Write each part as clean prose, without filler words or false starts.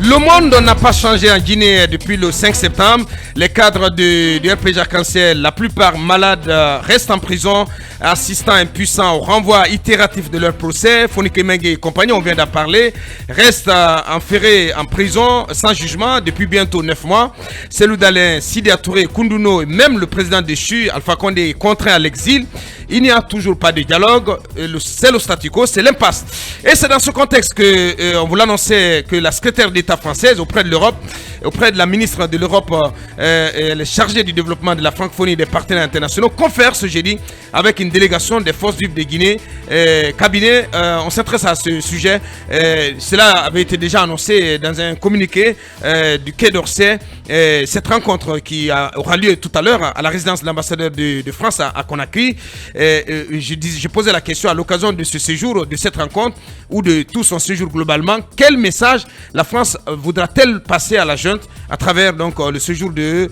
Le monde n'a pas changé en Guinée depuis le 5 septembre. Les cadres du RPG Arc-en-Ciel, la plupart malades, restent en prison, assistant impuissants au renvoi itératif de leur procès. Fonike Mengue et compagnie, on vient d'en parler, restent enferrés en prison sans jugement depuis bientôt 9 mois. Selou Dalein, Sidi Touré, Koundouno et même le président déchu, Alpha Condé, est contraint à l'exil. Il n'y a toujours pas de dialogue. C'est le statu quo, c'est l'impasse. Et c'est dans ce contexte que on vous l'annonçait que la secrétaire d'État française auprès de l'Europe, auprès de la ministre de l'Europe, elle est chargée du développement de la francophonie et des partenaires internationaux, confère ce jeudi avec une délégation des forces vives de Guinée. Cabinet, on s'intéresse à ce sujet. Cela avait été déjà annoncé dans un communiqué du Quai d'Orsay. Cette rencontre qui aura lieu tout à l'heure à la résidence de l'ambassadeur de France à Conakry. Je posais la question à l'occasion de ce séjour, de cette rencontre ou de tout son séjour globalement. Quel message la France voudra-t-elle passer à la junte à travers donc le séjour de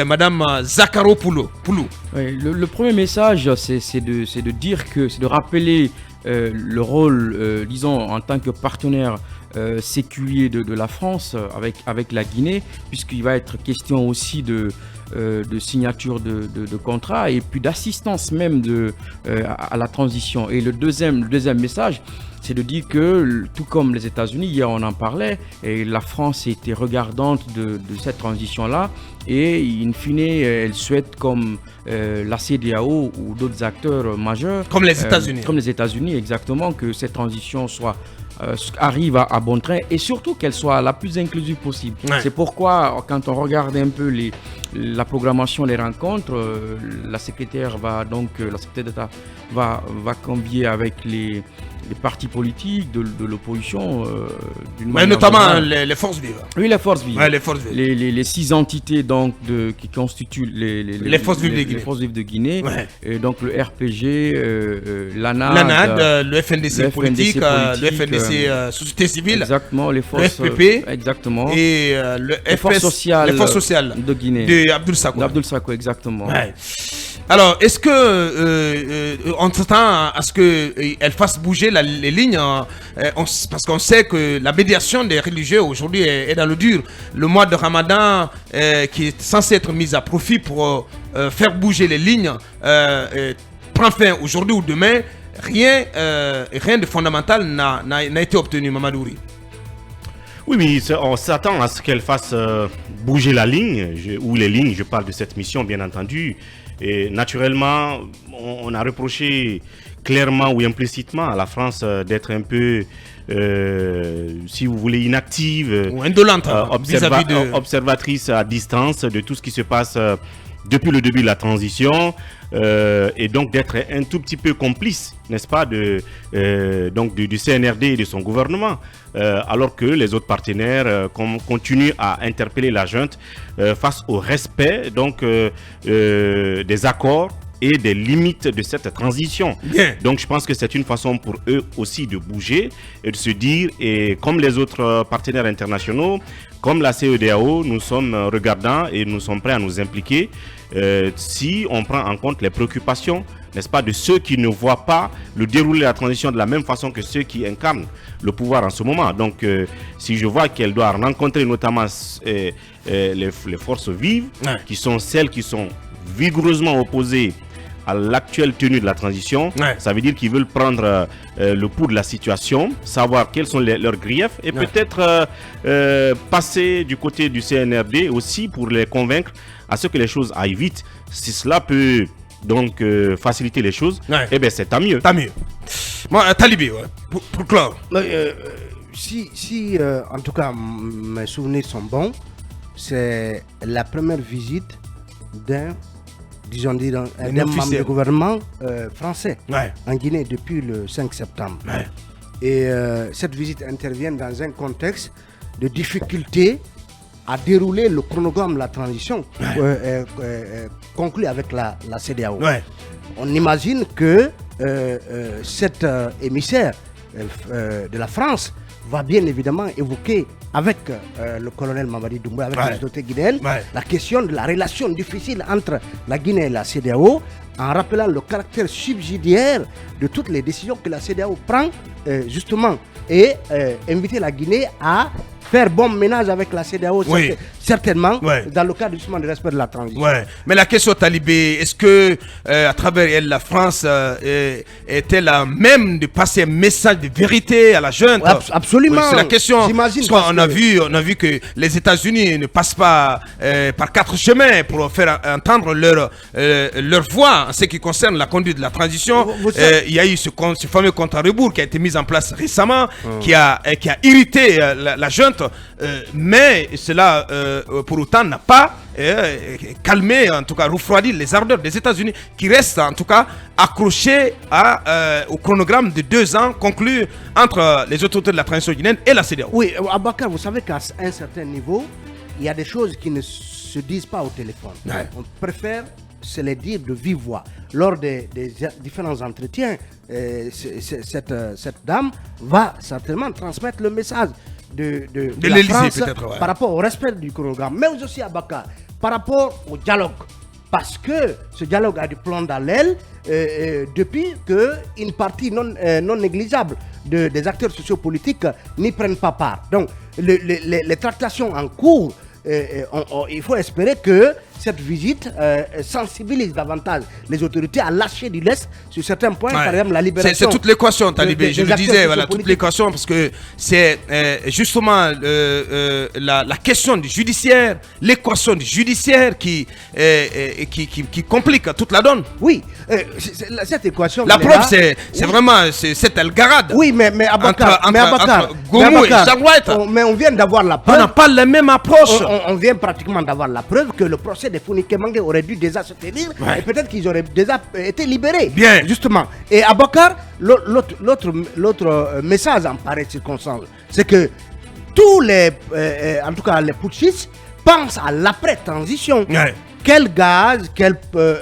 Madame Zakharopoulou? Oui, le premier message, c'est de dire que c'est de rappeler le rôle, disons, en tant que partenaire séculier de la France avec la Guinée, puisqu'il va être question aussi de signature de contrats et puis d'assistance même à la transition. Et le deuxième message, c'est de dire que, tout comme les États-Unis, hier on en parlait, et la France était regardante de cette transition-là, et in fine, elle souhaite, comme la CEDEAO ou d'autres acteurs majeurs, comme les États-Unis. Comme les États-Unis, exactement, que cette transition arrive à bon train et surtout qu'elle soit la plus inclusive possible. Ouais. C'est pourquoi, quand on regarde un peu la programmation, les rencontres, la secrétaire d'État va convier avec les partis politiques de l'opposition, mais notamment les forces vives. Oui, les forces vives. Ouais, les forces vives. Les 6 entités donc qui constituent les forces vives de Guinée. Les forces vives de Guinée. Ouais. Et donc le RPG, l'ANAD, le FNDC politique, le FNDC société civile. Exactement, les forces. Le FPP. Exactement. Et les forces sociales de Guinée. De Abdoul Sako. D'Abdoul Sako, exactement. Ouais. Alors, est-ce que on s'attend à ce qu'elle fasse bouger les lignes parce qu'on sait que la médiation des religieux aujourd'hui est dans le dur. Le mois de Ramadan qui est censé être mis à profit pour faire bouger les lignes prend fin aujourd'hui ou demain. Rien de fondamental n'a été obtenu, Mamadouri. Oui, on s'attend à ce qu'elle fasse bouger la ligne, ou les lignes, je parle de cette mission bien entendu. Et naturellement, on a reproché clairement ou implicitement à la France d'être un peu, si vous voulez, inactive, ou indolente, observatrice à distance de tout ce qui se passe depuis le début de la transition, et donc d'être un tout petit peu complice, n'est-ce pas, du CNRD et de son gouvernement, alors que les autres partenaires continuent à interpeller la junte face au respect des accords et des limites de cette transition. Bien. Donc je pense que c'est une façon pour eux aussi de bouger et de se dire, et comme les autres partenaires internationaux, comme la CEDEAO, nous sommes regardants et nous sommes prêts à nous impliquer si on prend en compte les préoccupations, n'est-ce pas, de ceux qui ne voient pas le déroulé de la transition de la même façon que ceux qui incarnent le pouvoir en ce moment. Donc, si je vois qu'elle doit rencontrer notamment les forces vives, ouais, qui sont celles qui sont vigoureusement opposées à l'actuelle tenue de la transition, ouais, ça veut dire qu'ils veulent prendre le pouls de la situation, savoir quels sont leurs griefs et ouais, peut-être passer du côté du CNRD aussi pour les convaincre à ce que les choses aillent vite. Si cela peut donc faciliter les choses, ouais, eh bien c'est tant mieux. Tant mieux. Moi, Talibé, ouais, pour clore. Si en tout cas mes souvenirs sont bons, c'est la première visite d'un membre du gouvernement français, ouais, en Guinée depuis le 5 septembre. Ouais. Et cette visite intervient dans un contexte de difficulté à dérouler le chronogramme de la transition, ouais, conclu avec la CEDEAO. Ouais. On imagine que cet émissaire de la France va bien évidemment évoquer avec le colonel Mamadi Doumbouya, avec, ouais, les autorités guinéennes, ouais, la question de la relation difficile entre la Guinée et la CEDEAO, en rappelant le caractère subsidiaire de toutes les décisions que la CEDEAO prend justement, et inviter la Guinée à faire bon ménage avec la CEDEAO, Oui. certainement, Ouais. dans le cadre justement du respect de la transition. Ouais. Mais la question Talibé, est-ce que à travers elle, la France est-elle à même de passer un message de vérité à la junte? Absolument. Oui, c'est la question. J'imagine Parce qu'on parce on a vu que les États-Unis ne passent pas par 4 chemins pour faire entendre leur voix en ce qui concerne la conduite de la transition. Il y a eu ce fameux compte à rebours qui a été mis en place récemment, qui a irrité la junte, mais cela pour autant n'a pas calmé, en tout cas refroidi les ardeurs des États-Unis, qui restent en tout cas accrochés au chronogramme de 2 ans conclu entre les autorités de la transition guinéenne et la CEDEAO. Oui, Abakar, vous savez qu'à un certain niveau, il y a des choses qui ne se disent pas au téléphone. Ouais. On préfère se les dire de vive voix. Lors des différents entretiens, cette dame va certainement transmettre le message de la l'Élysée, France peut-être, ouais. par rapport au respect du chronogramme, mais aussi à Abakar, par rapport au dialogue. Parce que ce dialogue a du plomb dans l'aile depuis qu'une partie non négligeable des acteurs sociopolitiques n'y prennent pas part. Donc, les tractations en cours, il faut espérer que cette visite sensibilise davantage les autorités à lâcher du lest sur certains points, Ouais. par exemple la libération. C'est toute l'équation, Talibé. Je des le acteurs disais, voilà, toute sociopolitiques. l'équation, parce que c'est justement la question du judiciaire, l'équation du judiciaire qui complique toute la donne. Oui, cette équation. La elle est preuve, là. c'est Oui. vraiment cette Algarade. Oui, mais Abakar, entre Gourou et Jean White. mais on vient d'avoir la On n'a preuve. pas la même approche. On vient pratiquement d'avoir la preuve que le procès des Founiké Mangé aurait dû déjà se tenir Ouais. et peut-être qu'ils auraient déjà été libérés. Bien. Justement. Et Abakar, l'autre message en pareille circonstance, c'est que tous en tout cas les putschistes, pensent à l'après-transition. Ouais. Quel gaz,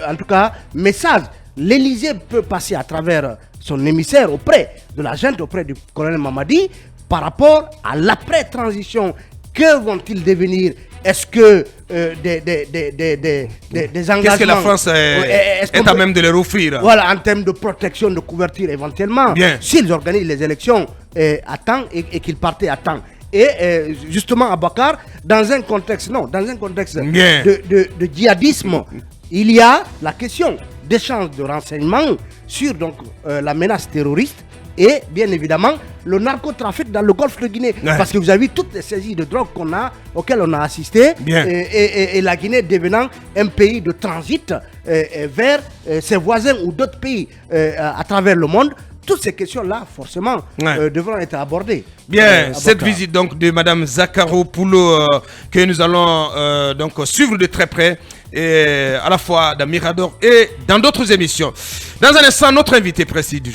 en tout cas, message l'Élysée peut passer à travers son émissaire auprès de la junte, auprès du colonel Mamadi, par rapport à l'après-transition. Que vont-ils devenir? Est-ce que des engagements... Qu'est-ce que la France est à même de leur offrir? Voilà, en termes de protection, de couverture éventuellement. Bien. S'ils organisent les élections à temps et qu'ils partaient à temps. Et justement, Abakar, dans un contexte Bien. de djihadisme, il y a la question d'échange de renseignements sur donc, la menace terroriste et bien évidemment le narcotrafic dans le golfe de Guinée. Ouais. Parce que vous avez vu toutes les saisies de drogue auxquelles on a assisté. Bien. Et la Guinée devenant un pays de transit vers ses voisins ou d'autres pays à travers le monde. Toutes ces questions-là, forcément, Ouais. devront être abordées. Bien, cette Abakar. visite donc de Madame Zakharopoulou que nous allons donc suivre de très près, et à la fois dans Mirador et dans d'autres émissions. Dans un instant, notre invité précis du